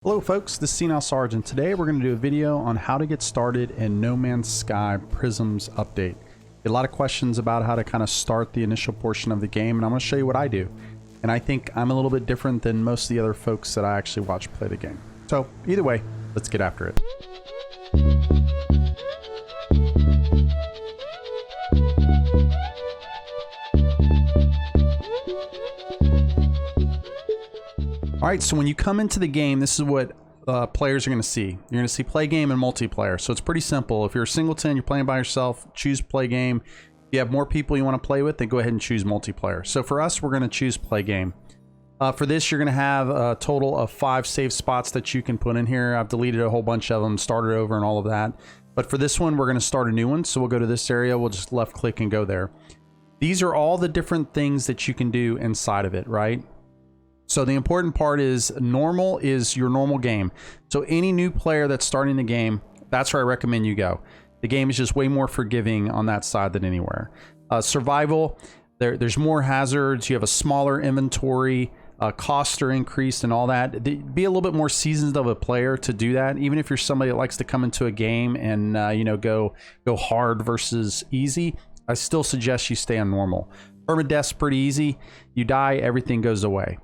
Hello folks, this is SenileSarge, and today we're going to do a video on how to get started in No Man's Sky Prisms update. A lot of questions about how to kind of start the initial portion of the game, and I'm going to show you what I do. And I think I'm a little bit different than most of the other folks that I actually watch play the game. So either way, let's get after it. All right, so when you come into the game, this is what players are going to see. You're going to see play game and multiplayer. So it's pretty simple. If you're a singleton, you're playing by yourself, choose play game. If you have more people you want to play with, then go ahead and choose multiplayer. So for us, we're going to choose play game. For this, you're going to have a total of 5 save spots that you can put in here. I've deleted a whole bunch of them, started over and all of that. But for this one, we're going to start a new one. So we'll go to this area. We'll just left click and go there. These are all the different things that you can do inside of it, right? So the important part is normal is your normal game. So any new player that's starting the game, that's where I recommend you go. The game is just way more forgiving on that side than anywhere. Survival, there's more hazards. You have a smaller inventory. Costs are increased and all that. Be a little bit more seasoned of a player to do that. Even if you're somebody that likes to come into a game and you know, go hard versus easy, I still suggest you stay on normal. Permadeath's pretty easy. You die, everything goes away.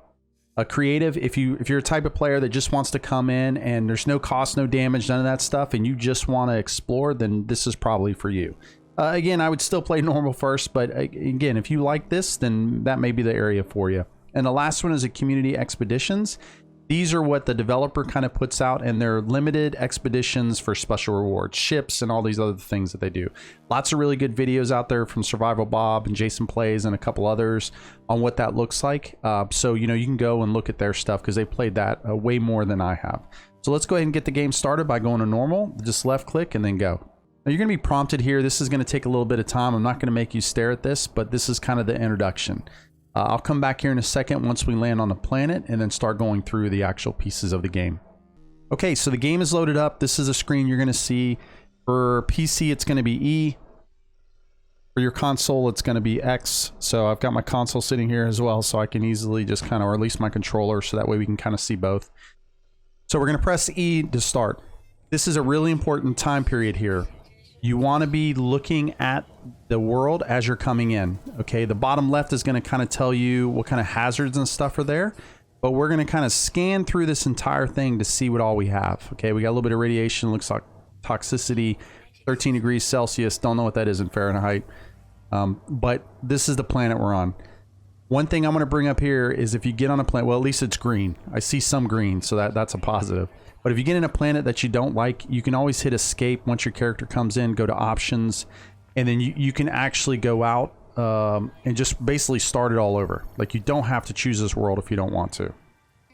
Creative, if you're a type of player that just wants to come in and there's no cost, no damage, none of that stuff, and you just want to explore, then this is probably for you. Again, I would still play normal first, but again, if you like this, then that may be the area for you. And the last one is a community expeditions. These are what the developer kind of puts out, and they're limited expeditions for special rewards, ships, and all these other things that they do. Lots of really good videos out there from Survival Bob and Jason Plays and a couple others on what that looks like. So, you know, you can go and look at their stuff because they played that way more than I have. So let's go ahead and get the game started by going to normal. Just left click and then go. Now you're going to be prompted here. This is going to take a little bit of time. I'm not going to make you stare at this, but this is kind of the introduction. I'll come back here in a second once we land on the planet and then start going through the actual pieces of the game. Okay, so the game is loaded up. This is a screen you're going to see. For PC, it's going to be E. For your console, it's going to be X. So I've got my console sitting here as well, so I can easily just kind of, or at least my controller, so that way we can kind of see both. So we're going to press E to start. This is a really important time period here. You want to be looking at the world as you're coming in. Okay, the bottom left is going to kind of tell you what kind of hazards and stuff are there, but we're going to kind of scan through this entire thing to see what all we have. Okay, we got a little bit of radiation, looks like toxicity, 13 degrees Celsius, don't know what that is in Fahrenheit, but this is the planet we're on. One thing I'm going to bring up here is if you get on a planet, well, at least it's green. I see some green, so that's a positive. But if you get in a planet that you don't like, you can always hit escape once your character comes in, go to options, and then you can actually go out and just basically start it all over. Like, you don't have to choose this world if you don't want to.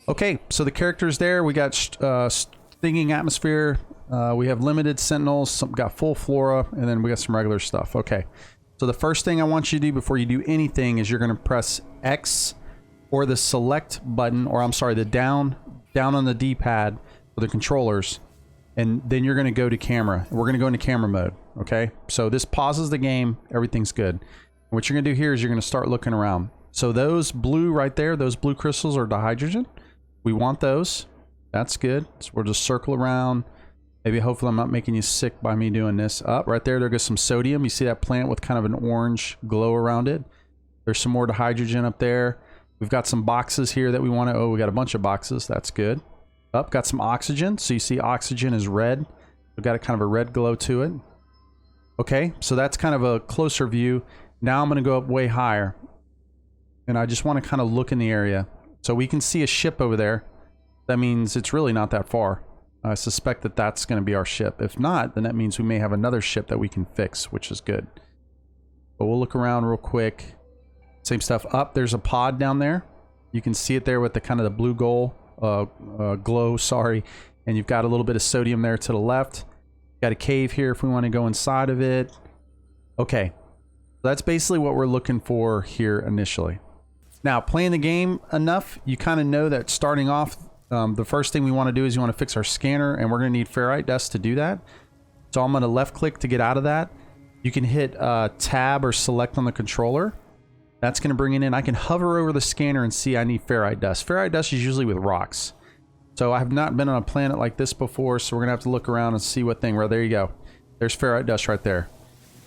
Okay, so the character's there. We got stinging atmosphere. We have limited sentinels, got full flora, and then we got some regular stuff. Okay, so the first thing I want you to do before you do anything is you're going to press X or the select button, or I'm sorry, the down on the D-pad for the controllers, and then you're going to go to camera. We're going to go into camera mode. Okay, so this pauses the game, everything's good. What you're going to do here is you're going to start looking around. So those blue right there, those blue crystals are dihydrogen. We want those. That's good. So we'll just circle around. Maybe hopefully I'm not making you sick by me doing this. Up right there goes some sodium. You see that plant with kind of an orange glow around it. There's some more dihydrogen up there. We've got some boxes here that we want to, we got a bunch of boxes. That's good. Up, got some oxygen. So you see oxygen is red. We've got a kind of a red glow to it. Okay, so that's kind of a closer view. Now I'm going to go up way higher. And I just want to kind of look in the area. So we can see a ship over there. That means it's really not that far. I suspect that that's going to be our ship. If not, then that means we may have another ship that we can fix, which is good. But we'll look around real quick. Same stuff. Up, there's a pod down there. You can see it there with the kind of the blue glow, sorry. And you've got a little bit of sodium there to the left. Got a cave here if we want to go inside of it. Okay, that's basically what we're looking for here initially. Now, playing the game enough, you kind of know that starting off, the first thing we want to do is you want to fix our scanner, and we're going to need Ferrite Dust to do that. So I'm going to left click to get out of that. You can hit tab or select on the controller. That's going to bring it in. I can hover over the scanner and see I need Ferrite Dust. Ferrite Dust is usually with rocks. So I have not been on a planet like this before, so we're gonna have to look around and see what thing. Well, there you go. There's ferrite dust right there.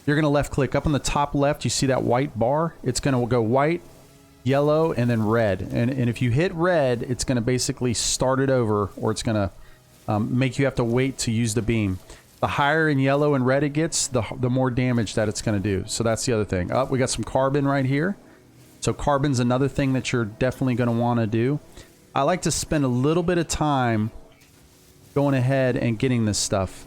You're gonna left click up on the top left. You see that white bar? It's gonna go white, yellow, and then red. And if you hit red, it's gonna basically start it over, or it's gonna make you have to wait to use the beam. The higher in yellow and red it gets, the more damage that it's gonna do. So that's the other thing. Oh, we got some carbon right here. So carbon's another thing that you're definitely gonna wanna do. I like to spend a little bit of time going ahead and getting this stuff.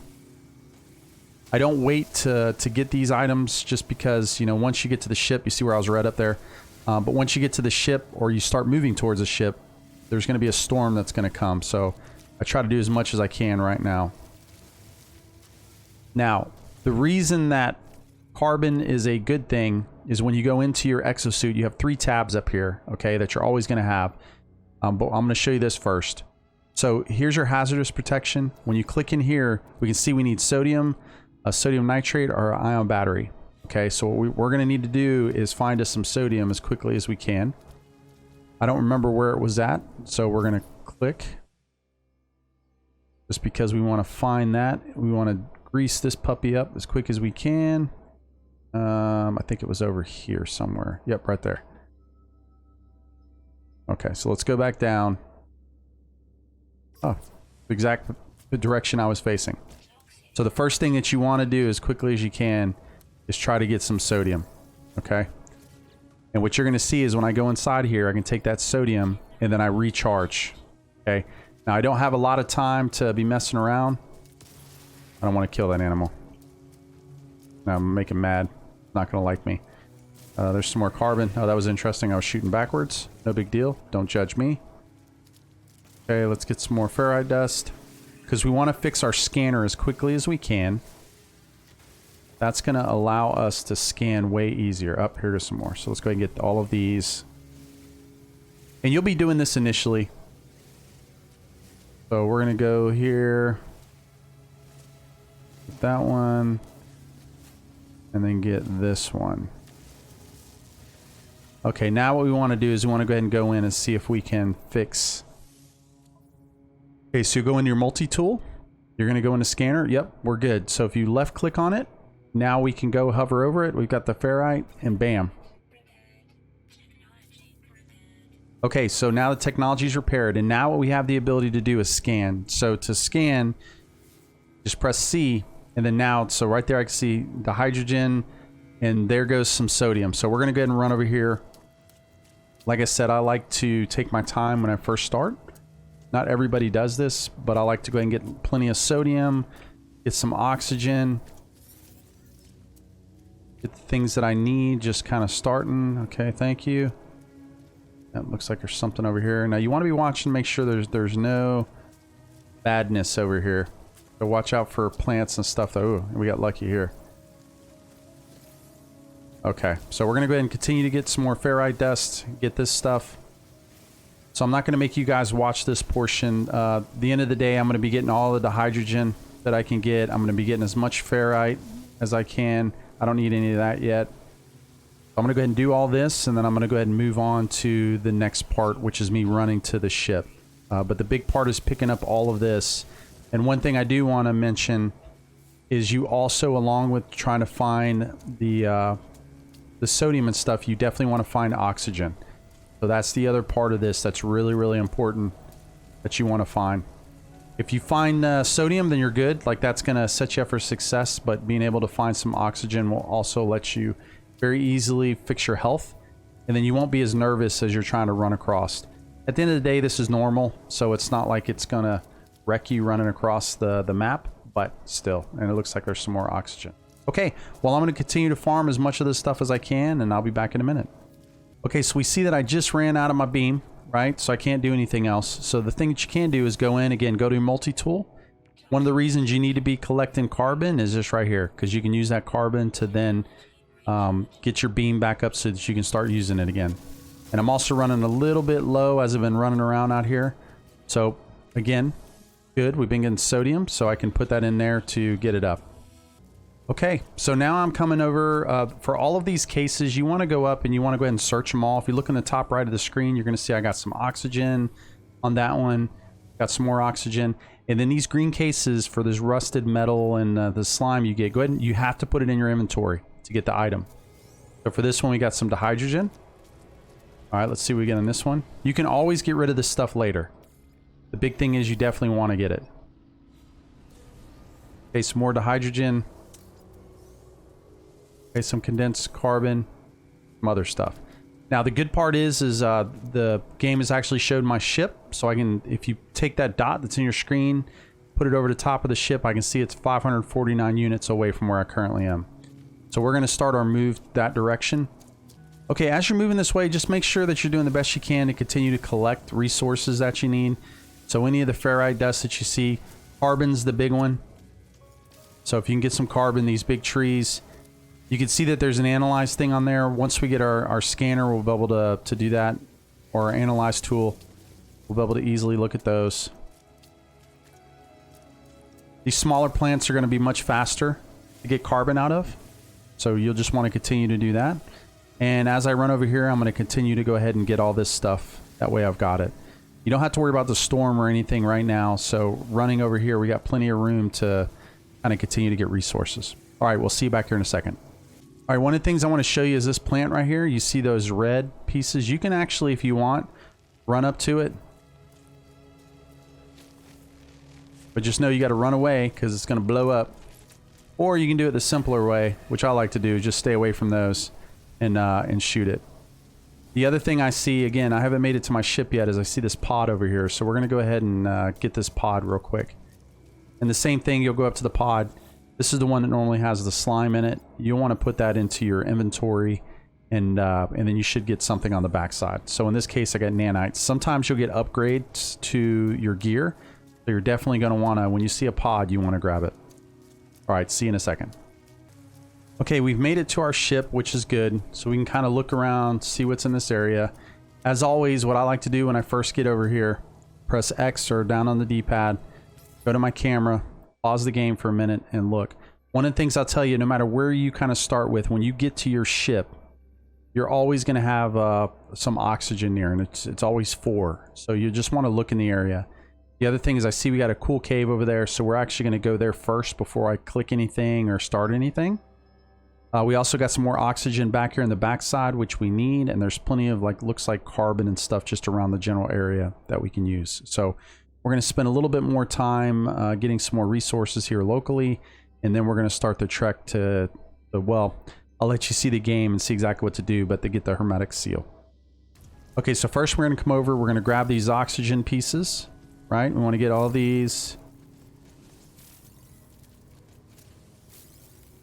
I don't wait to get these items just because, you know, once you get to the ship, you see where I was red up there. But once you get to the ship or you start moving towards the ship, there's going to be a storm that's going to come. So I try to do as much as I can right now. Now, the reason that carbon is a good thing is when you go into your exosuit, you have 3 tabs up here, okay, that you're always going to have. But I'm going to show you this first. So here's your hazardous protection. When you click in here, we can see we need sodium, a sodium nitrate, or an ion battery. Okay, so what we're going to need to do is find us some sodium as quickly as we can. I don't remember where it was at, so we're going to click. Just because we want to find that. We want to grease this puppy up as quick as we can. I think it was over here somewhere. Yep, right there. Okay, so let's go back down. Oh, exact the direction I was facing. So the first thing that you want to do as quickly as you can is try to get some sodium. Okay? And what you're going to see is when I go inside here, I can take that sodium and then I recharge. Okay? Now I don't have a lot of time to be messing around. I don't want to kill that animal. No, I'm making mad. Not going to like me. There's some more carbon. Oh, that was interesting. I was shooting backwards. No big deal. Don't judge me. Okay, let's get some more ferrite dust. Because we want to fix our scanner as quickly as we can. That's going to allow us to scan way easier. Up here's some more. So let's go ahead and get all of these. And you'll be doing this initially. So we're going to go here. Get that one. And then get this one. Okay, now what we want to do is we want to go ahead and go in and see if we can fix. Okay, so you go into your multi-tool. You're going to go into scanner. Yep, we're good. So if you left click on it, now we can go hover over it. We've got the ferrite and bam. Okay, so now the technology is repaired. And now what we have the ability to do is scan. So to scan, just press C. And then now, so right there I can see the hydrogen. And there goes some sodium. So we're going to go ahead and run over here. Like I said, I like to take my time when I first start. Not everybody does this, but I like to go ahead and get plenty of sodium, get some oxygen, get the things that I need, just kind of starting. Okay, thank you. That looks like there's something over here. Now you want to be watching, make sure there's no badness over here. So watch out for plants and stuff. Oh, we got lucky here. Okay, so we're going to go ahead and continue to get some more ferrite dust, get this stuff. So I'm not going to make you guys watch this portion. At the end of the day, I'm going to be getting all of the hydrogen that I can get. I'm going to be getting as much ferrite as I can. I don't need any of that yet. I'm going to go ahead and do all this, and then I'm going to go ahead and move on to the next part, which is me running to the ship. But the big part is picking up all of this. And one thing I do want to mention is you also, along with trying to find the sodium and stuff, you definitely want to find oxygen. So that's the other part of this that's really, really important that you want to find. If you find sodium, then you're good. Like, that's going to set you up for success, but being able to find some oxygen will also let you very easily fix your health, and then you won't be as nervous as you're trying to run across. At the end of the day, this is normal, so it's not like it's going to wreck you running across the map, but still. And it looks like there's some more oxygen. Okay, well, I'm going to continue to farm as much of this stuff as I can, and I'll be back in a minute. Okay, so we see that I just ran out of my beam, right? So I can't do anything else. So the thing that you can do is go in, again, go to your multi-tool. One of the reasons you need to be collecting carbon is just right here, because you can use that carbon to then get your beam back up so that you can start using it again. And I'm also running a little bit low as I've been running around out here. So again, good. We've been getting sodium, so I can put that in there to get it up. Okay, so now I'm coming over. For all of these cases, you want to go up and you want to go ahead and search them all. If you look in the top right of the screen, you're going to see I got some oxygen on that one. Got some more oxygen. And then these green cases for this rusted metal and the slime you get, go ahead and you have to put it in your inventory to get the item. So for this one, we got some dihydrogen. All right, let's see what we get on this one. You can always get rid of this stuff later. The big thing is you definitely want to get it. Okay, some more dihydrogen. Okay, some condensed carbon, some other stuff. Now the good part is the game has actually showed my ship, so I can, if you take that dot that's in your screen, put it over the top of the ship, I can see it's 549 units away from where I currently am. So we're going to start our move that direction. Okay, as you're moving this way, just make sure that you're doing the best you can to continue to collect resources that you need. So any of the ferrite dust that you see, carbon's the big one. So if you can get some carbon, these big trees. You can see that there's an analyze thing on there. Once we get our scanner, we'll be able to do that. Or our analyze tool. We'll be able to easily look at those. These smaller plants are going to be much faster to get carbon out of. So you'll just want to continue to do that. And as I run over here, I'm going to continue to go ahead and get all this stuff. That way I've got it. You don't have to worry about the storm or anything right now. So running over here, we got plenty of room to kind of continue to get resources. All right, we'll see you back here in a second. All right, one of the things I want to show you is this plant right here. You see those red pieces? You can actually, if you want, run up to it. But just know you got to run away because it's going to blow up. Or you can do it the simpler way, which I like to do. Just stay away from those and shoot it. The other thing I see, again, I haven't made it to my ship yet, is I see this pod over here. So we're going to go ahead and get this pod real quick. And the same thing, you'll go up to the pod. This is the one that normally has the slime in it. You'll want to put that into your inventory, and then you should get something on the backside. So in this case, I got nanites. Sometimes you'll get upgrades to your gear. So you're definitely going to want to, when you see a pod, you want to grab it. All right, see you in a second. Okay, we've made it to our ship, which is good. So we can kind of look around, see what's in this area. As always, what I like to do when I first get over here, press X or down on the D-pad, go to my camera, pause the game for a minute and look. One of the things I'll tell you, no matter where you kind of start with, when you get to your ship, you're always going to have some oxygen near, and it's always 4. So you just want to look in the area. The other thing is I see we got a cool cave over there, so we're actually going to go there first before I click anything or start anything. We also got some more oxygen back here in the backside, which we need, and there's plenty of, like, looks like carbon and stuff just around the general area that we can use. So we're going to spend a little bit more time getting some more resources here locally, and then we're going to start the trek to the, well, I'll let you see the game and see exactly what to do, but to get the hermetic seal. Okay, so first we're going to come over, we're going to grab these oxygen pieces, right? We want to get all these.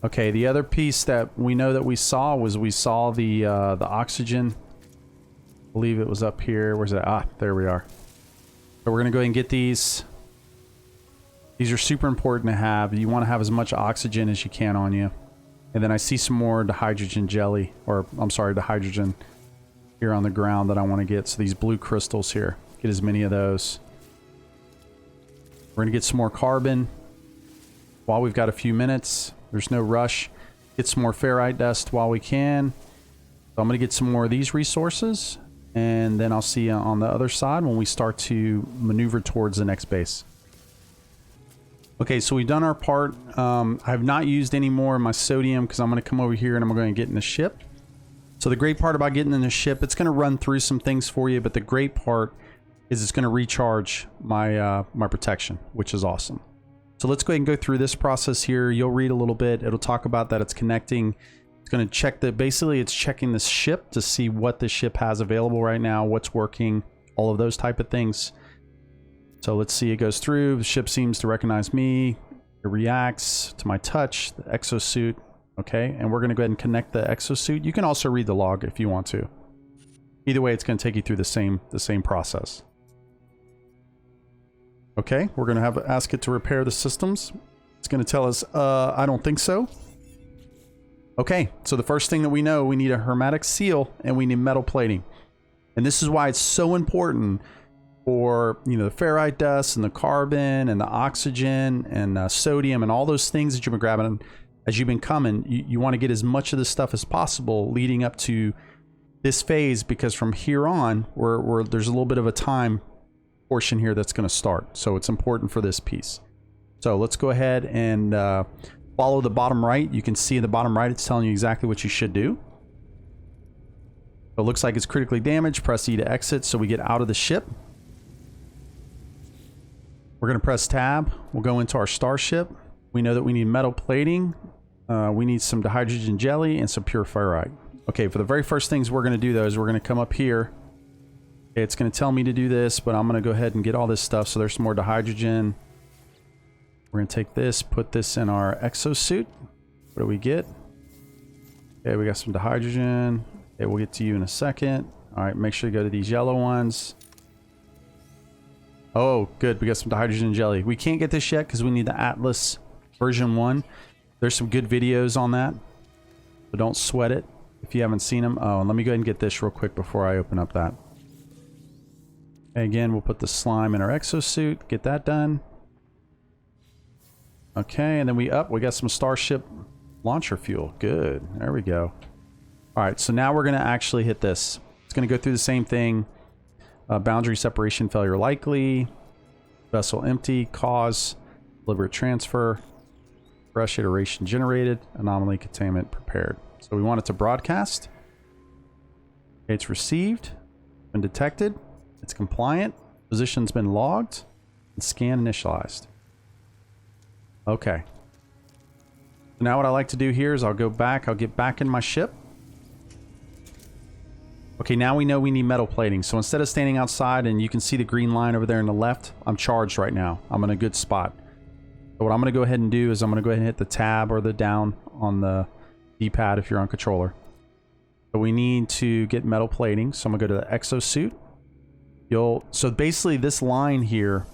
Okay, the other piece that we know that we saw was the oxygen. I believe it was up here. Where's that? Ah, there we are. So we're going to go ahead and get these. These are super important to have. You want to have as much oxygen as you can on you. And then I see some more dihydrogen jelly, or I'm sorry, dihydrogen here on the ground that I want to get. So these blue crystals here, get as many of those. We're going to get some more carbon while we've got a few minutes. There's no rush. Get some more ferrite dust while we can. So I'm going to get some more of these resources, and then I'll see you on the other side when we start to maneuver towards the next base. Okay, so we've done our part. I have not used any more of my sodium because I'm going to come over here and I'm going to get in the ship. So the great part about getting in the ship, it's going to run through some things for you, but the great part is it's going to recharge my my protection, which is awesome. So let's go ahead and go through this process here. You'll read a little bit. It'll talk about that it's connecting. It's going to check the, basically it's checking this ship to see what the ship has available right now, what's working, all of those type of things. So let's see, it goes through. The ship seems to recognize me. It reacts to my touch, the exosuit. Okay, and we're going to go ahead and connect the exosuit. You can also read the log if you want to. Either way, it's going to take you through the same process. Okay, we're going to ask it to repair the systems. It's going to tell us, I don't think so. Okay, so the first thing that we know, we need a hermetic seal and we need metal plating. And this is why it's so important for, you know, the ferrite dust and the carbon and the oxygen and sodium and all those things that you've been grabbing as you've been coming. You want to get as much of this stuff as possible leading up to this phase, because from here on, there's a little bit of a time portion here that's going to start. So it's important for this piece. So let's go ahead and follow the bottom right. You can see in the bottom right, it's telling you exactly what you should do. So it looks like it's critically damaged. Press E to exit so we get out of the ship. We're going to press tab. We'll go into our starship. We know that we need metal plating. We need some dihydrogen jelly and some pure ferrite. Okay, for the very first things we're going to do though is we're going to come up here. Okay, it's going to tell me to do this, but I'm going to go ahead and get all this stuff. So there's some more dihydrogen. We're going to take this, put this in our exosuit. What do we get? Okay, we got some dihydrogen. Okay, we'll get to you in a second. All right, make sure you go to these yellow ones. Oh, good. We got some dihydrogen jelly. We can't get this yet because we need the Atlas version 1. There's some good videos on that, but don't sweat it if you haven't seen them. Oh, and let me go ahead and get this real quick before I open up that. Again, we'll put the slime in our exosuit. Get that done. Okay, and then we got some Starship launcher fuel. Good. There we go. All right, so now we're going to actually hit this. It's going to go through the same thing. Boundary separation failure likely. Vessel empty. Cause. Deliberate transfer. Fresh iteration generated. Anomaly containment prepared. So we want it to broadcast. Okay, it's received. Been detected. It's compliant. Position's been logged. And scan initialized. Okay. So now what I like to do here is I'll go back. I'll get back in my ship. Okay, now we know we need metal plating. So instead of standing outside and you can see the green line over there on the left, I'm charged right now. I'm in a good spot. So what I'm going to go ahead and do is I'm going to go ahead and hit the tab or the down on the D-pad if you're on controller. So we need to get metal plating. So I'm going to go to the exosuit. So basically this line here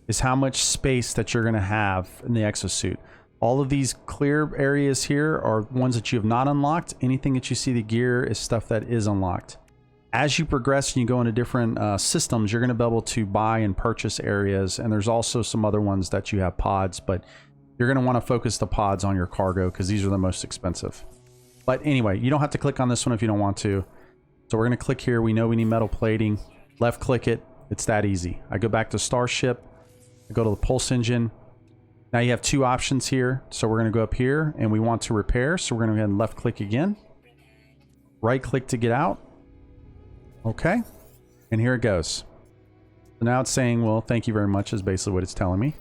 is how much space that you're going to have in the exosuit. All of these clear areas here are ones that you have not unlocked. Anything that you see the gear is stuff that is unlocked. As you progress and you go into different systems, you're going to be able to buy and purchase areas. And there's also some other ones that you have pods, but you're going to want to focus the pods on your cargo because these are the most expensive. But anyway, you don't have to click on this one if you don't want to. So we're going to click here. We know we need metal plating. Left click it. It's that easy. I go back to Starship. I go to the pulse engine. Now you have two options here. So we're going to go up here and we want to repair. So we're going to go ahead and left click again. Right click to get out. Okay. And here it goes. So now it's saying, well, thank you very much is basically what it's telling me.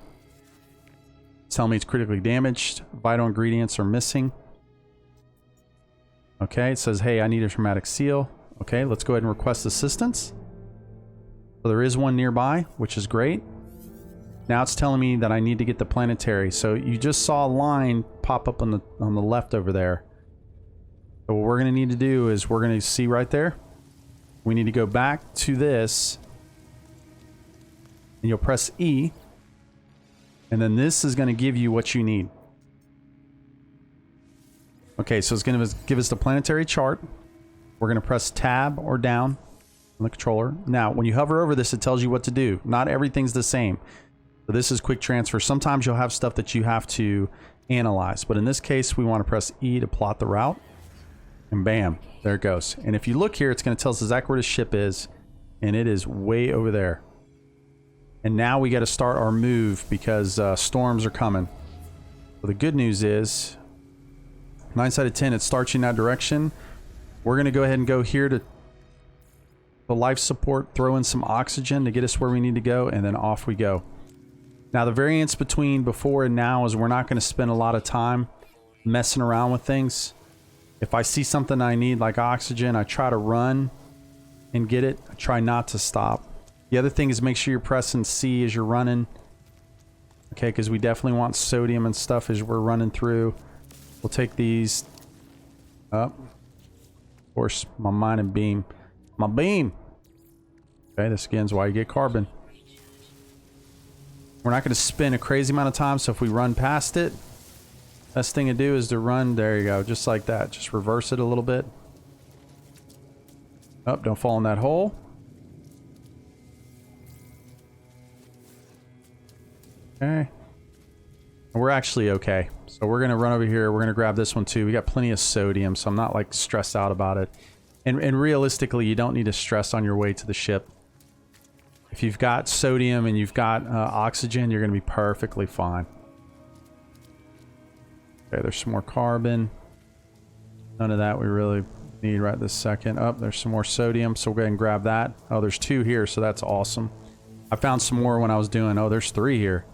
It's telling me it's critically damaged. Vital ingredients are missing. Okay. It says, hey, I need a traumatic seal. Okay. Let's go ahead and request assistance. So there is one nearby, which is great. Now it's telling me that I need to get the planetary. So you just saw a line pop up on the left over there. So what we're going to need to do is we're going to see right there. We need to go back to this. And you'll press E. And then this is going to give you what you need. Okay, so it's going to give us the planetary chart. We're going to press tab or down on the controller. Now, when you hover over this, it tells you what to do. Not everything's the same. So this is quick transfer. Sometimes you'll have stuff that you have to analyze. But in this case, we want to press E to plot the route. And bam, there it goes. And if you look here, it's going to tell us exactly where the ship is. And it is way over there. And now we got to start our move because storms are coming. So the good news is, 9 out of 10, it starts you in that direction. We're going to go ahead and go here to the life support, throw in some oxygen to get us where we need to go, and then off we go. Now, the variance between before and now is we're not going to spend a lot of time messing around with things. If I see something I need, like oxygen, I try to run and get it. I try not to stop. The other thing is make sure you're pressing C as you're running. Okay, because we definitely want sodium and stuff as we're running through. We'll take these up. Of course, my mining beam. My beam! Okay, this again is why you get carbon. We're not going to spend a crazy amount of time, so if we run past it, best thing to do is to run. There you go, just like that. Just reverse it a little bit. Oh, don't fall in that hole. Okay. We're actually okay. So we're going to run over here. We're going to grab this one too. We got plenty of sodium, so I'm not like stressed out about it. And realistically, you don't need to stress on your way to the ship. if you've got sodium and you've got oxygen, you're going to be perfectly fine. Okay, there's some more carbon. None of that we really need right this second. Oh, there's some more sodium, so we'll go ahead and grab that. Oh, there's 2 here, so that's awesome. I found some more when I was doing... Oh, there's 3 here.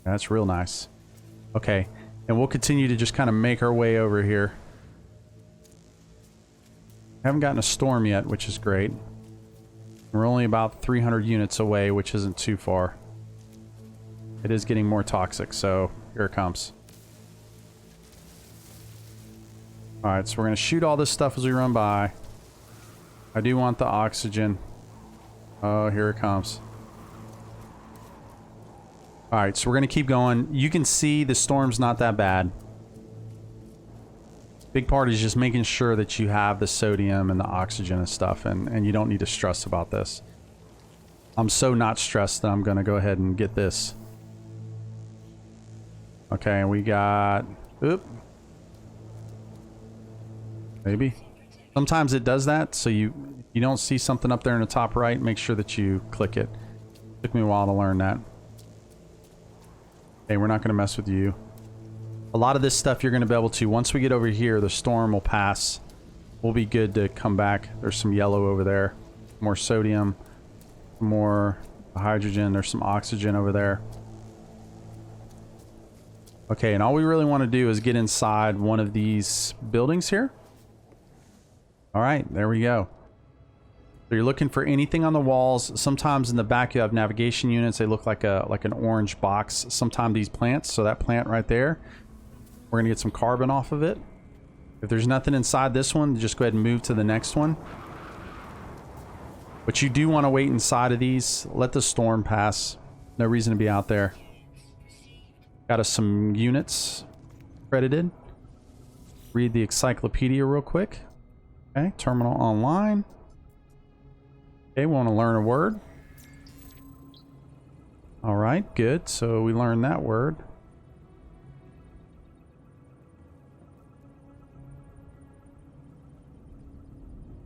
That's real nice. Okay, and we'll continue to just kind of make our way over here. Haven't gotten a storm yet, which is great. We're only about 300 units away, which isn't too far. It is getting more toxic, so here it comes. Alright, so we're going to shoot all this stuff as we run by. I do want the oxygen. Oh, here it comes. Alright, so we're going to keep going. You can see the storm's not that bad. Big part is just making sure that you have the sodium and the oxygen and stuff, and you don't need to stress about this. I'm so not stressed that I'm going to go ahead and get this. Okay, and we got... Oop. Maybe. Sometimes it does that, so you don't see something up there in the top right, make sure that you click it. Took me a while to learn that. Okay, we're not going to mess with you. A lot of this stuff you're going to be able to, once we get over here, the storm will pass. We'll be good to come back. There's some yellow over there. More sodium. More hydrogen. There's some oxygen over there. Okay, and all we really want to do is get inside one of these buildings here. All right, there we go. So you're looking for anything on the walls. Sometimes in the back you have navigation units. They look like an orange box. Sometimes these plants. So that plant right there, we're gonna get some carbon off of it. If there's nothing inside this one, just go ahead and move to the next one. But you do want to wait inside of these. Let the storm pass. No reason to be out there. Got us some units credited. Read the encyclopedia real quick. Okay, terminal online. Okay, we want to learn a word. All right, good. So we learned that word.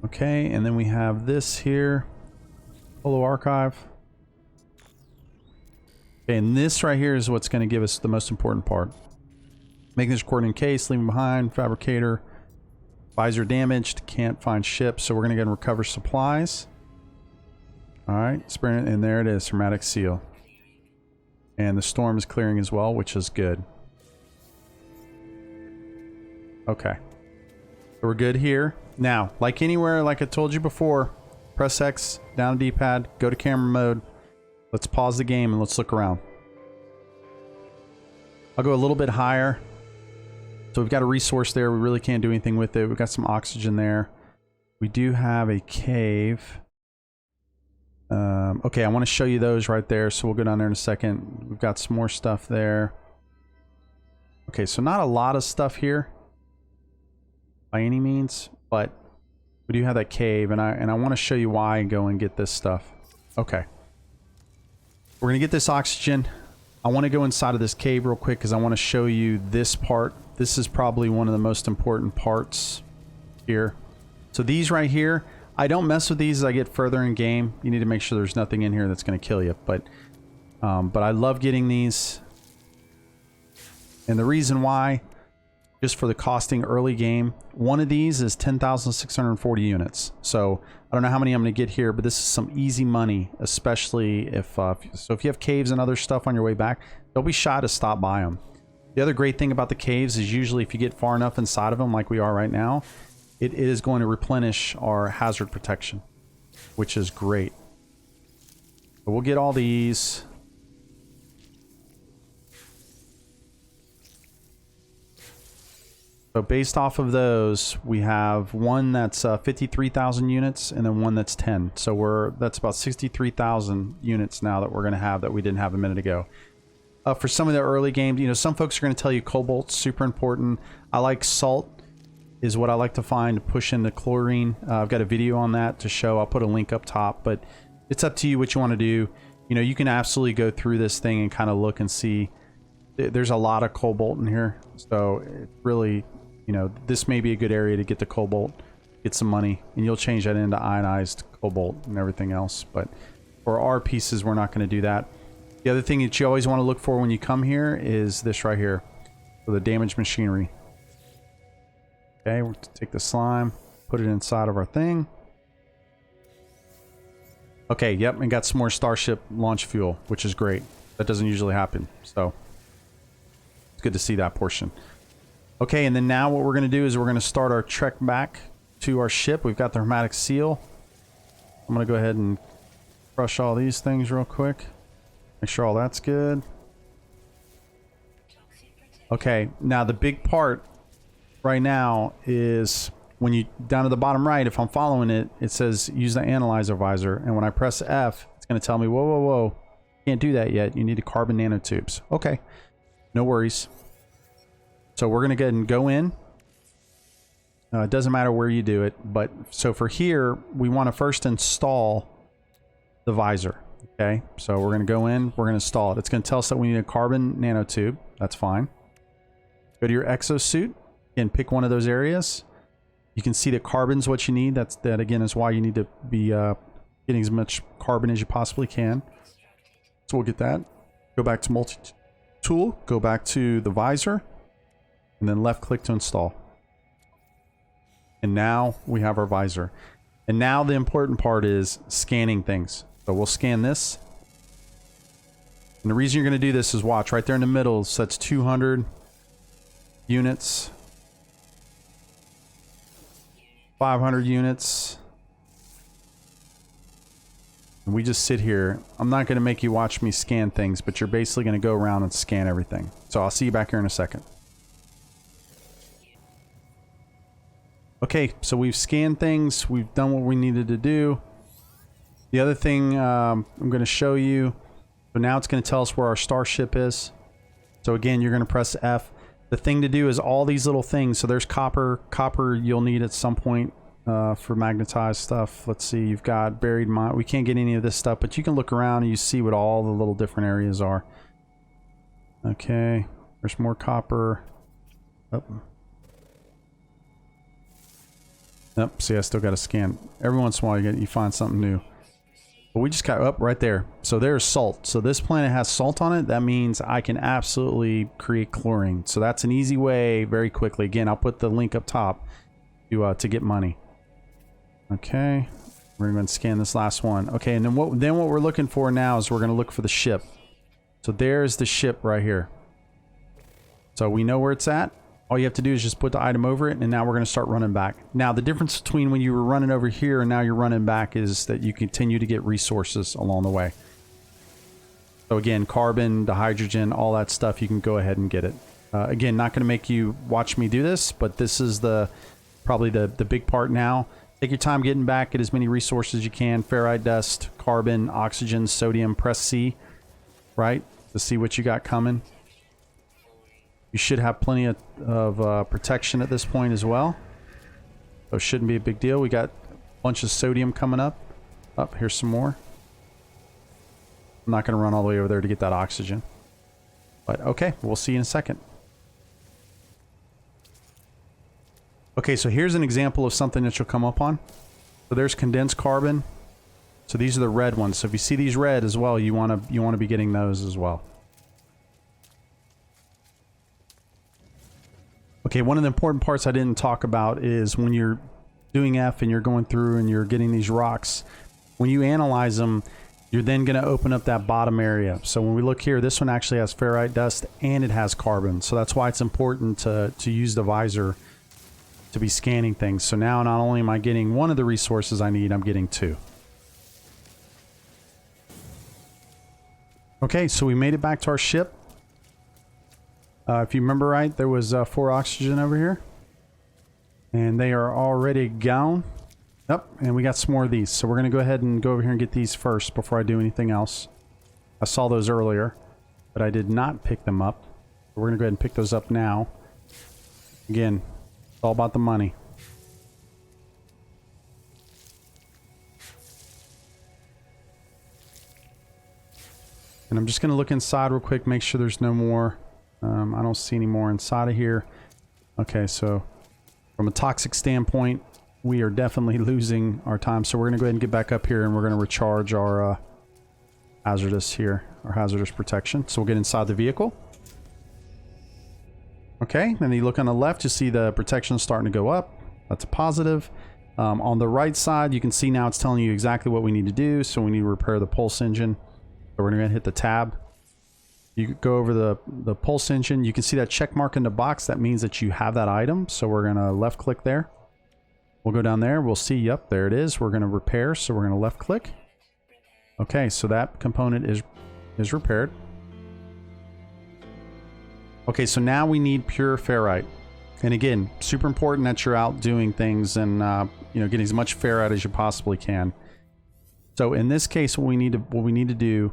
Okay, and then we have this here. Holo archive. Okay, and this right here is what's going to give us the most important part. Making this recording case, leaving behind, fabricator. Visor damaged, can't find ship, so we're going to go and recover supplies. Alright, sprint, and there it is, hermetic seal. And the storm is clearing as well, which is good. Okay. So we're good here. Now, like anywhere, like I told you before, press X, down the D-pad, go to camera mode. Let's pause the game and let's look around. I'll go a little bit higher. So we've got a resource there. We really can't do anything with it. We've got some oxygen there. We do have a cave. Okay, I want to show you those right there. So we'll go down there in a second. We've got some more stuff there. Okay, so not a lot of stuff here by any means, but we do have that cave, and I want to show you why and go and get this stuff. Okay. We're going to get this oxygen. I want to go inside of this cave real quick because I want to show you this part. This is probably one of the most important parts here. So these right here, I don't mess with these as I get further in game. You need to make sure there's nothing in here that's going to kill you. But I love getting these. And the reason why, just for the costing early game, one of these is 10,640 units. So I don't know how many I'm going to get here, but this is some easy money, especially if you have caves and other stuff on your way back, don't be shy to stop by them. The other great thing about the caves is usually if you get far enough inside of them like we are right now, it is going to replenish our hazard protection, which is great. But we'll get all these. So based off of those, we have one that's 53,000 units and then one that's 10. So that's about 63,000 units now that we're going to have that we didn't have a minute ago. For some of the early games, you know, some folks are going to tell you cobalt's super important. I like salt is what I like to find to push into chlorine. I've got a video on that to show. I'll put a link up top, but it's up to you what you want to do. You know, you can absolutely go through this thing and kind of look and see. There's a lot of cobalt in here. So it really, you know, this may be a good area to get the cobalt, get some money, and you'll change that into ionized cobalt and everything else. But For our pieces, we're not going to do that. The other thing that you always want to look for when you come here is this right here. For the damaged machinery. Okay, we'll take the slime, put it inside of our thing. Okay, yep, and got some more Starship launch fuel, which is great. That doesn't usually happen, so it's good to see that portion. Okay, and then now what we're going to do is we're going to start our trek back to our ship. We've got the hermetic seal. I'm going to go ahead and crush all these things real quick. Make sure all that's good. Okay, now the big part right now is when you down to the bottom right, if I'm following it, it says use the analyzer visor, and when I press F, it's going to tell me, whoa, whoa, whoa, can't do that yet. You need the carbon nanotubes. Okay, no worries. So we're going to go ahead and go in. It doesn't matter where you do it, but so for here, we want to first install the visor. Okay, so we're going to go in, we're going to install it. It's going to tell us that we need a carbon nanotube. That's fine. Go to your exosuit and pick one of those areas. You can see that carbon's what you need. That again is why you need to be getting as much carbon as you possibly can. So we'll get that. Go back to multi-tool, go back to the visor, and then left click to install. And now we have our visor. And now the important part is scanning things. So we'll scan this. And the reason you're going to do this is watch right there in the middle. So that's 200 units. 500 units. And we just sit here. I'm not going to make you watch me scan things, but you're basically going to go around and scan everything. So I'll see you back here in a second. Okay, so we've scanned things. We've done what we needed to do. The other thing I'm going to show you. So now it's going to tell us where our starship is. So again, you're going to press F. The thing to do is all these little things. So there's copper. Copper you'll need at some point for magnetized stuff. Let's see, you've got buried mine. We can't get any of this stuff, but you can look around and you see what all the little different areas are. Okay, there's more copper. Oh. Yep, see, I still got to scan. Every once in a while you find something new. But we just got up right there. So there's salt. So this planet has salt on it. That means I can absolutely create chlorine. So that's an easy way very quickly. Again, I'll put the link up top to get money. Okay. We're going to scan this last one. Okay, and then what we're looking for now is we're going to look for the ship. So there's the ship right here. So we know where it's at. All you have to do is just put the item over it, and now we're going to start running back. Now, the difference between when you were running over here and now you're running back is that you continue to get resources along the way. So again, carbon, the hydrogen, all that stuff, you can go ahead and get it. Again, not going to make you watch me do this, but this is probably the big part now. Take your time getting back, get as many resources as you can. Ferrite dust, carbon, oxygen, sodium, press C, right, to see what you got coming. You should have plenty of protection at this point as well. So it shouldn't be a big deal. We got a bunch of sodium coming up. Up, here's some more. I'm not going to run all the way over there to get that oxygen. But okay, we'll see you in a second. Okay, so here's an example of something that you'll come up on. So there's condensed carbon. So these are the red ones. So if you see these red as well, you want to be getting those as well. Okay, one of the important parts I didn't talk about is when you're doing F and you're going through and you're getting these rocks, when you analyze them, you're then going to open up that bottom area. So when we look here, this one actually has ferrite dust and it has carbon. So that's why it's important to use the visor to be scanning things. So now not only am I getting one of the resources I need, I'm getting two. Okay, so we made it back to our ship. If you remember right, there was 4 oxygen over here. And they are already gone. Yep, and we got some more of these. So we're going to go ahead and go over here and get these first before I do anything else. I saw those earlier, but I did not pick them up. We're going to go ahead and pick those up now. Again, it's all about the money. And I'm just going to look inside real quick, make sure there's no more. I don't see any more inside of here. Okay, so from a toxic standpoint, we are definitely losing our time. So we're going to go ahead and get back up here and we're going to recharge our hazardous here, or hazardous protection. So we'll get inside the vehicle. Okay, and you look on the left, you see the protection starting to go up. That's a positive. On the right side, you can see now it's telling you exactly what we need to do. So we need to repair the pulse engine. So we're going to hit the tab. You go over the pulse engine. You can see that check mark in the box. That means that you have that item. So we're going to left click there. We'll go down there. We'll see, yep, there it is. We're going to repair. So we're going to left click. Okay, so that component is repaired. Okay, so now we need pure ferrite. And again, super important that you're out doing things and you know, getting as much ferrite as you possibly can. So in this case, what we need to do,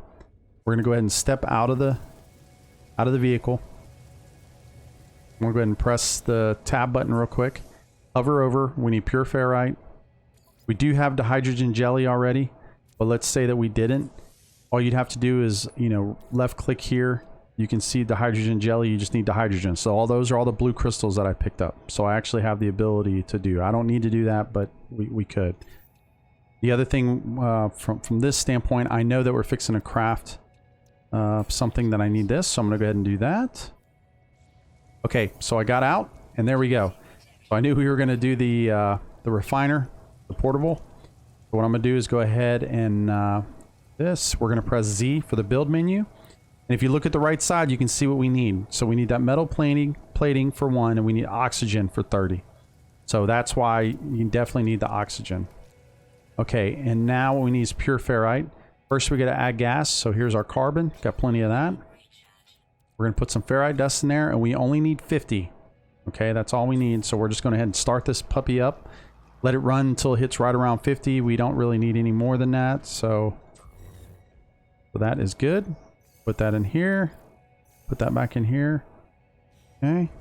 we're gonna go ahead and step out of the vehicle. We'll go ahead and press the tab button real quick. Hover over. We need pure ferrite. We do have the hydrogen jelly already, but let's say that we didn't. All you'd have to do is, you know, left click here. You can see the hydrogen jelly. You just need the hydrogen. So all those are all the blue crystals that I picked up. So I actually have the ability to do. I don't need to do that, but we could. The other thing from this standpoint, I know that we're fixing to craft something that I need this. So I'm going to go ahead and do that. Okay, so I got out and there we go. So I knew we were going to do the refiner, the portable. So what I'm going to do is go ahead and we're going to press Z for the build menu. And if you look at the right side, you can see what we need. So we need that metal plating for 1, and we need oxygen for 30. So that's why you definitely need the oxygen. Okay, and now what we need is pure ferrite. First, we got to add gas. So here's our carbon. Got plenty of that. We're going to put some ferrite dust in there, and we only need 50. Okay, that's all we need. So we're just going to go ahead and start this puppy up. Let it run until it hits right around 50. We don't really need any more than that. So that is good. Put that in here. Put that back in here. Okay.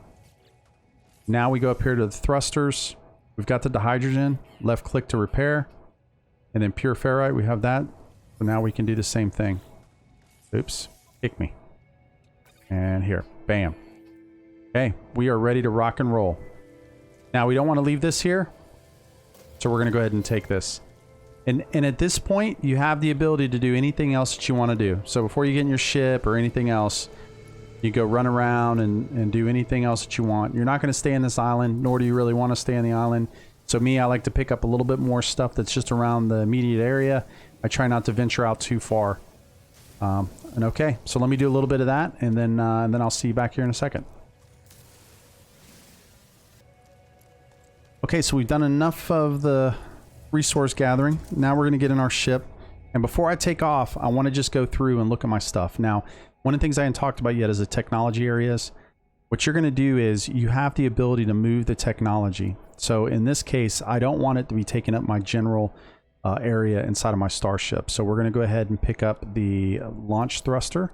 Now we go up here to the thrusters. We've got the dihydrogen. Left click to repair. And then pure ferrite. We have that. So now we can do the same thing. Oops. Kick me. And here. Bam. Okay. We are ready to rock and roll. Now we don't want to leave this here. So we're going to go ahead and take this. And at this point, you have the ability to do anything else that you want to do. So before you get in your ship or anything else, you go run around and do anything else that you want. You're not going to stay in this island, nor do you really want to stay on the island. So me, I like to pick up a little bit more stuff that's just around the immediate area. I try not to venture out too far. And okay, so let me do a little bit of that, and then I'll see you back here in a second. Okay, so we've done enough of the resource gathering. Now we're going to get in our ship. And before I take off, I want to just go through and look at my stuff. Now, one of the things I haven't talked about yet is the technology areas. What you're going to do is you have the ability to move the technology. So in this case, I don't want it to be taking up my general area inside of my starship. So we're going to go ahead and pick up the launch thruster,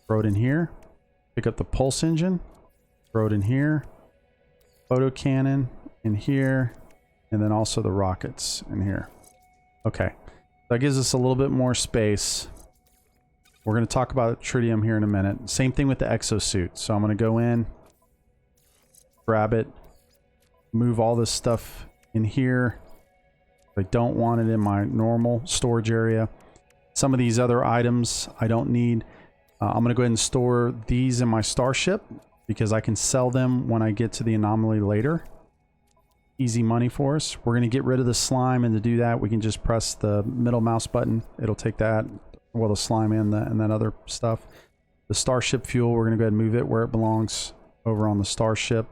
throw it in here, pick up the pulse engine, throw it in here, photo cannon in here, and then also the rockets in here. Okay, that gives us a little bit more space. We're going to talk about tritium here in a minute. Same thing with the exosuit. So I'm going to go in, grab it, move all this stuff in here. I don't want it in my normal storage area. Some of these other items I don't need. I'm going to go ahead and store these in my starship because I can sell them when I get to the anomaly later. Easy money for us. We're going to get rid of the slime, and to do that we can just press the middle mouse button. It'll take that, well, the slime and that other stuff. The starship fuel, we're going to go ahead and move it where it belongs, over on the starship.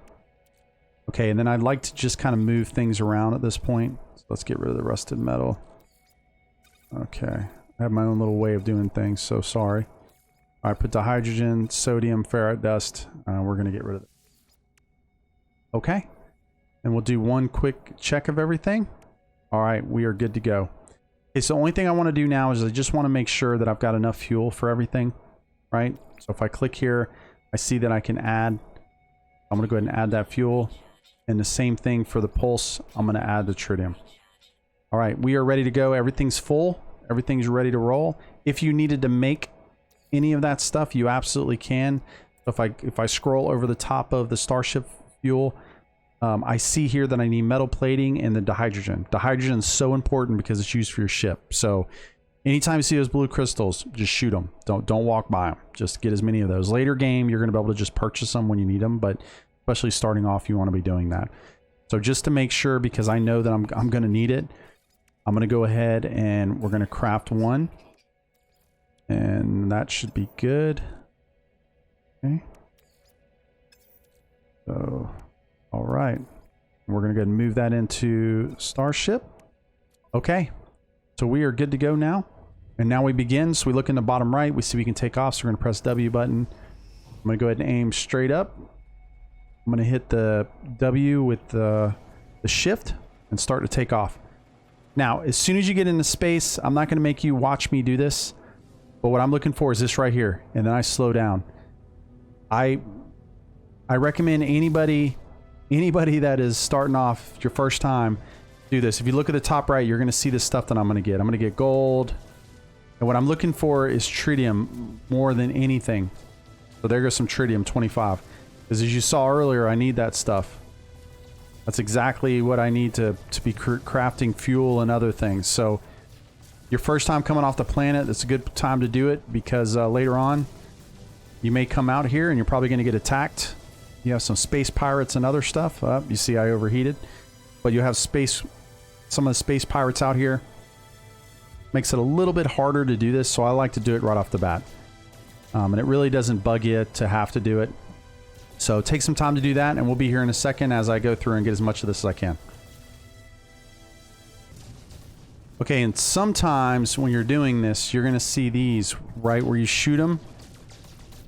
Okay, and then I'd like to just kind of move things around at this point. So let's get rid of the rusted metal. Okay, I have my own little way of doing things, so sorry. All right, put the hydrogen, sodium, ferrite dust. We're going to get rid of it. Okay. And we'll do one quick check of everything. All right, we are good to go. Okay, so the only thing I want to do now is I just want to make sure that I've got enough fuel for everything, right? So if I click here, I see that I can add. I'm going to go ahead and add that fuel. And the same thing for the pulse. I'm going to add the tritium. All right, we are ready to go. Everything's full. Everything's ready to roll. If you needed to make any of that stuff, you absolutely can. So if I scroll over the top of the starship fuel, I see here that I need metal plating and the dihydrogen. Dihydrogen is so important because it's used for your ship. So Anytime you see those blue crystals, just shoot them. Don't walk by them. Just get as many of those. Later game, you're going to be able to just purchase them when you need them, but especially starting off, you want to be doing that. So just to make sure, because I know that I'm going to need it, I'm going to go ahead and we're going to craft one. And that should be good. Okay. So, all right. We're going to go ahead and move that into Starship. Okay. So we are good to go now. And now we begin. So we look in the bottom right. We see we can take off. So we're going to press W button. I'm going to go ahead and aim straight up. I'm going to hit the W with the shift and start to take off. Now, as soon as you get into space, I'm not going to make you watch me do this. But what I'm looking for is this right here. And then I slow down. I recommend anybody that is starting off your first time, do this. If you look at the top right, you're going to see the stuff that I'm going to get. I'm going to get gold. And what I'm looking for is tritium more than anything. So there goes some tritium, 25. Because as you saw earlier, I need that stuff. That's exactly what I need to be crafting fuel and other things. So your first time coming off the planet, it's a good time to do it because later on, you may come out here and you're probably going to get attacked. You have some space pirates and other stuff. You see I overheated. But you have some of the space pirates out here. Makes it a little bit harder to do this, so I like to do it right off the bat. And it really doesn't bug you to have to do it. So take some time to do that, and we'll be here in a second as I go through and get as much of this as I can. Okay, and sometimes when you're doing this, you're going to see these right where you shoot them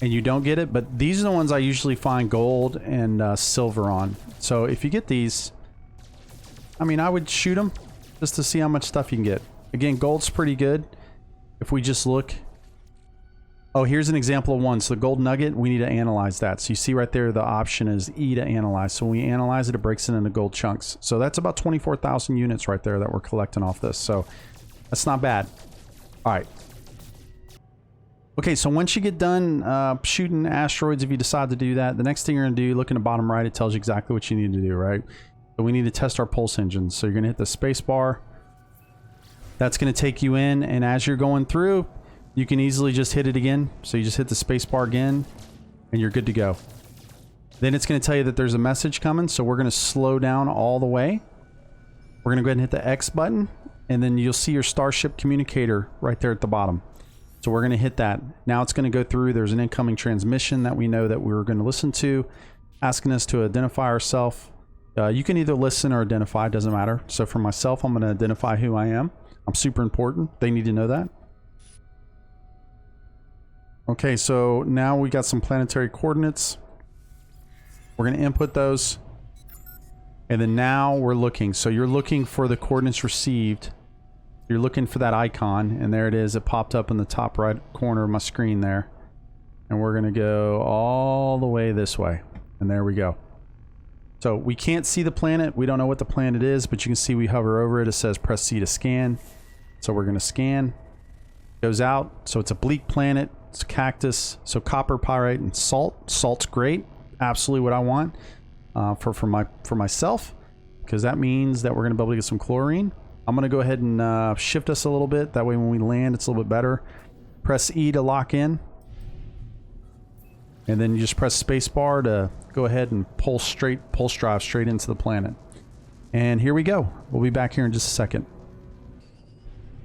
and you don't get it, but these are the ones I usually find gold and silver on. So if you get these, I mean, I would shoot them just to see how much stuff you can get. Again, gold's pretty good. If we just look. Oh, here's an example of one. So the gold nugget, we need to analyze that. So you see right there, the option is E to analyze. So when we analyze it, it breaks it into gold chunks. So that's about 24,000 units right there that we're collecting off this. So that's not bad. All right. Okay, so once you get done shooting asteroids, if you decide to do that, the next thing you're going to do, look in the bottom right, it tells you exactly what you need to do, right? So we need to test our pulse engines. So you're going to hit the space bar. That's going to take you in, and as you're going through, you can easily just hit it again. So you just hit the space bar again, and you're good to go. Then it's going to tell you that there's a message coming, so we're going to slow down all the way. We're going to go ahead and hit the X button, and then you'll see your Starship Communicator right there at the bottom. So we're going to hit that. Now it's going to go through. There's an incoming transmission that we know that we were going to listen to, asking us to identify ourselves. You can either listen or identify, doesn't matter. So for myself, I'm going to identify who I am. I'm super important. They need to know that. Okay, so now we got some planetary coordinates. We're going to input those. And then now we're looking. So you're looking for the coordinates received. You're looking for that icon, and there it is. It popped up in the top right corner of my screen there. And we're going to go all the way this way. And there we go. So we can't see the planet. We don't know what the planet is, but you can see we hover over it. It says press C to scan. So we're going to scan. Goes out. So it's a bleak planet. It's a cactus. So copper, pyrite, and salt. Salt's great. Absolutely what I want for myself, because that means that we're going to be able to get some chlorine. I'm going to go ahead and shift us a little bit. That way when we land, it's a little bit better. Press E to lock in. And then you just press space bar to go ahead and pulse drive straight into the planet. And here we go. We'll be back here in just a second.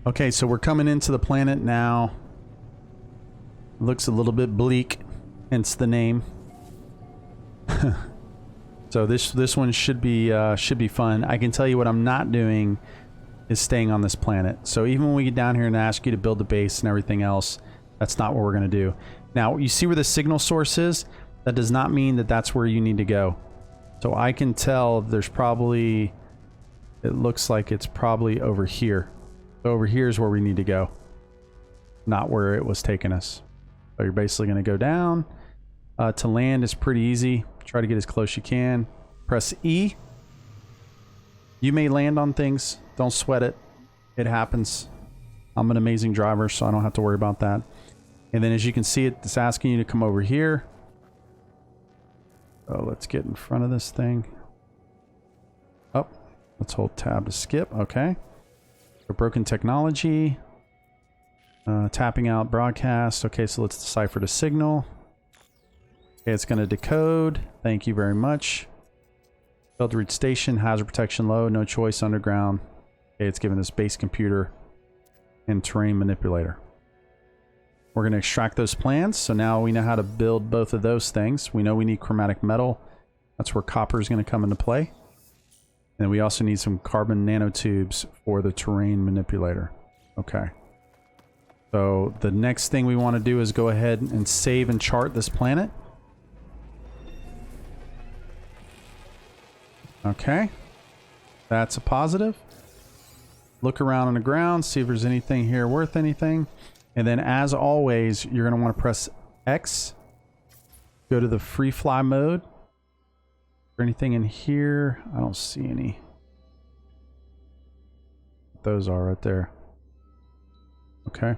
Okay, so we're coming into the planet now. Looks a little bit bleak, hence the name. So this one should be fun. I can tell you what I'm not doing is staying on this planet. So even when we get down here and ask you to build the base and everything else, that's not what we're going to do. Now, you see where the signal source is? That does not mean that that's where you need to go. So I can tell there's probably, it looks like it's probably over here. So over here is where we need to go, not where it was taking us. So you're basically going to go down. To land is pretty easy. Try to get as close as you can. Press E. You may land on things. Don't sweat it. It happens. I'm an amazing driver, so I don't have to worry about that. And then as you can see, it's asking you to come over here. Oh, let's get in front of this thing. Let's hold tab to skip. Okay. So broken technology. Tapping out broadcast. Okay, so let's decipher the signal. Okay, it's going to decode. Thank you very much. Failed to reach station. Hazard protection low. No choice. Underground. Okay, it's giving us base computer and terrain manipulator. We're going to extract those plans. So now we know how to build both of those things. We know we need chromatic metal. That's where copper is going to come into play. And we also need some carbon nanotubes for the terrain manipulator. Okay. So the next thing we want to do is go ahead and save and chart this planet. Okay. That's a positive. Look around on the ground, see if there's anything here worth anything. And then as always, you're going to want to press X. Go to the free fly mode. Is there anything in here? I don't see any. Those are right there. Okay.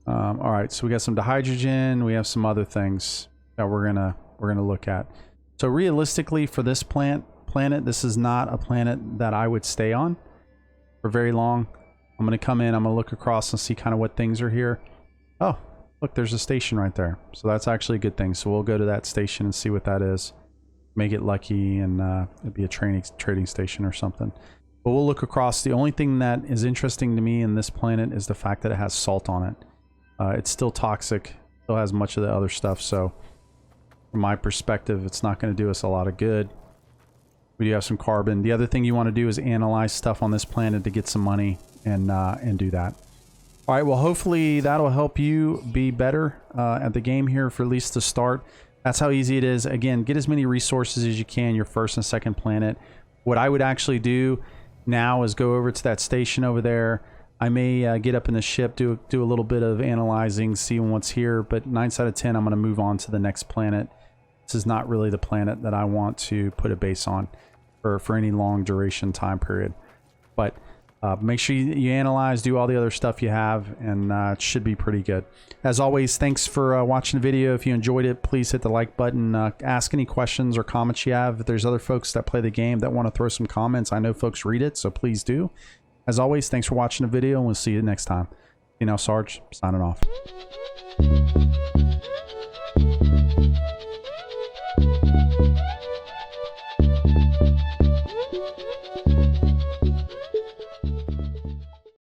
All right, so we got some dihydrogen. We have some other things that we're gonna look at. So realistically, for this planet, this is not a planet that I would stay on for very long. I'm gonna come in. I'm gonna look across and see kind of what things are here. Oh, look, there's a station right there. So that's actually a good thing. So we'll go to that station and see what that is. May get lucky and it'd be a trading station or something. But we'll look across. The only thing that is interesting to me in this planet is the fact that it has salt on it. It's still toxic, still has much of the other stuff, so from my perspective, it's not going to do us a lot of good. We do have some carbon. The other thing you want to do is analyze stuff on this planet to get some money and do that. All right, well, hopefully that'll help you be better at the game here for at least the start. That's how easy it is. Again, get as many resources as you can, your first and second planet. What I would actually do now is go over to that station over there. I may get up in the ship, do a little bit of analyzing, see what's here, but 9 out of 10, I'm going to move on to the next planet. This is not really the planet that I want to put a base on for any long duration time period. But make sure you analyze, do all the other stuff you have, and it should be pretty good. As always, thanks for watching the video. If you enjoyed it, please hit the like button. Ask any questions or comments you have. If there's other folks that play the game that want to throw some comments, I know folks read it, so please do. As always, thanks for watching the video, and we'll see you next time. SenileSarge, signing off.